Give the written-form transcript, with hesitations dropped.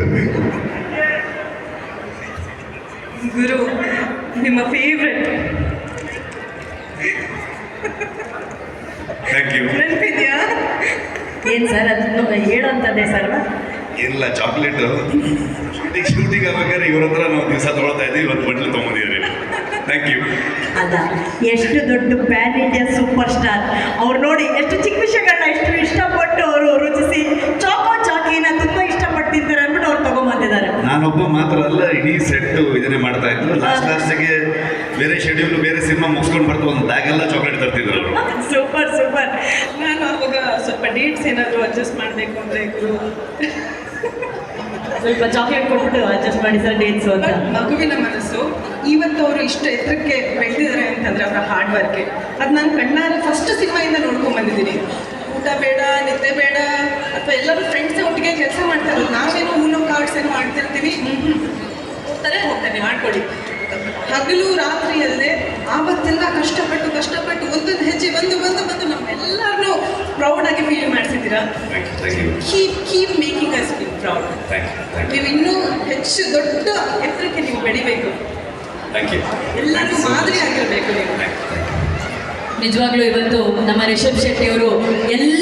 ಬರಬೇಕು. ಗುರು ನಿಮ್ಮ favourite thank you. ನೆನಪಿದ್ಯಾ? ಏನು ಸರ್ ಅದನ್ನು ಹೇಳೋಂಥದ್ದೇ ಸರ್? ಇಲ್ಲ, ಚಾಕ್ಲೇಟು ಶೂಟಿಂಗ್ ಆಗ್ಬೇಕಾದ್ರೆ ಇವ್ರ ಹತ್ರ ನಾವು ದಿವಸ ತೊಗೊಳ್ತಾ ಇದ್ದೀವಿ, ಇವತ್ತು ಬಟ್ಲು ತೊಗೊಂಡಿದ್ದಾರೆ. Thank you. ಅಲ್ಲ, ಎಷ್ಟು ದೊಡ್ಡ ಪ್ಯಾನ್ ಇಂಡಿಯಾ ಸೂಪರ್ ಸ್ಟಾರ್ ಅವ್ರು ನೋಡಿ ಎಷ್ಟು ಚಿಕ್ಕ ವಿಷಯಗಳನ್ನ ಎಷ್ಟು ಇಷ್ಟಪಟ್ಟು ಅವರು ರುಚಿಸಿ ಚಾಕಿನ ತುಂಬ ಇಷ್ಟಪಟ್ಟು ತಿಂತಾರೆ ಅಂದ್ಬಿಟ್ಟು ಅವ್ರು ತೊಗೊಂಬಂದಿದ್ದಾರೆ. ನಾನೊಬ್ಬ ಮಾತ್ರ ಅಲ್ಲ, ಇಡೀ ಸೆಟ್ಟು ಇದನ್ನೇ ಮಾಡ್ತಾ ಇದ್ರು. ಲಾಸ್ಟಿಗೆ ಬೇರೆ ಶೆಡ್ಯೂಲ್ ಬೇರೆ ಸಿನಿಮಾ ಮುಗಿಸ್ಕೊಂಡು ಬರ್ತು, ಒಂದು ಬ್ಯಾಗೆಲ್ಲ ಚಾಕ್ಲೇಟ್ ತರ್ತಿದ್ರು. Super super. ನಾನು ಅವಾಗ ಸ್ವಲ್ಪ ಡೇಟ್ಸ್ ಏನಾದರೂ ಅಡ್ಜಸ್ಟ್ ಮಾಡಬೇಕು ಅಂದರೆ ಗುರು ಸ್ವಲ್ಪ ಚಾಕ್ಲೇಟ್ ಕೊಟ್ಬಿಟ್ಟು ಅಡ್ಜಸ್ಟ್ ಮಾಡಿ ಸರ್ ಡೇಟ್ಸು ಅಂತ. ಮಗುವಿನ ಮನಸ್ಸು ಇವತ್ತು ಅವರು ಇಷ್ಟು ಎತ್ತರಕ್ಕೆ ಬೆಳೆದಿದ್ದಾರೆ ಅಂತಂದರೆ ಅವರ ಹಾರ್ಡ್ ವರ್ಕೆ. ಅದು ನಾನು ಕಣ್ಣಾರೆ ಫಸ್ಟ್ ಸಿನಿಮಾಯಿಂದ ನೋಡ್ಕೊಂಡು ಬಂದಿದ್ದೀನಿ. ಊಟ ಬೇಡ, ನಿದ್ದೆ ಬೇಡ, ಅಥವಾ ಎಲ್ಲರೂ ಫ್ರೆಂಡ್ಸ್ ಒಟ್ಟಿಗೆ ಕೆಲಸ ಮಾಡ್ತಾ ಇರೋದು. ನಾವೇನೋ ಊನೋ ಕಾರ್ಡ್ಸ್ ಏನೋ ಮಾಡ್ತಿರ್ತೀವಿ, ಹೋಗ್ತಾನೆ ಮಾಡ್ಕೊಳ್ಳಿ. ಹಗಲು ರಾತ್ರಿ ಅಲ್ಲದೆ ಆವತ್ತೆಲ್ಲ ಕಷ್ಟಪಟ್ಟು ಒಂದೊಂದು ಹೆಜ್ಜೆ ಬಂದು ನಮ್ಮೆಲ್ಲರನ್ನೂ ಪ್ರೌಡಾಗಿ ಫೀಲ್ ಮಾಡಿಸಿದ್ದೀರಾ. Keep making us feel proud. ನೀವು ಇನ್ನೂ ಹೆಚ್ಚು ದೊಡ್ಡ ಎತ್ತರಕ್ಕೆ ನೀವು ಬೆಳಿಬೇಕು, ಎಲ್ಲರಿಗೂ ಮಾದರಿ ಆಗಿರಬೇಕು ನೀವು. ನಿಜವಾಗ್ಲೂ ಇವತ್ತು ನಮ್ಮ ರಿಷಬ್ ಶೆಟ್ಟಿ ಅವರು ಎಲ್ಲ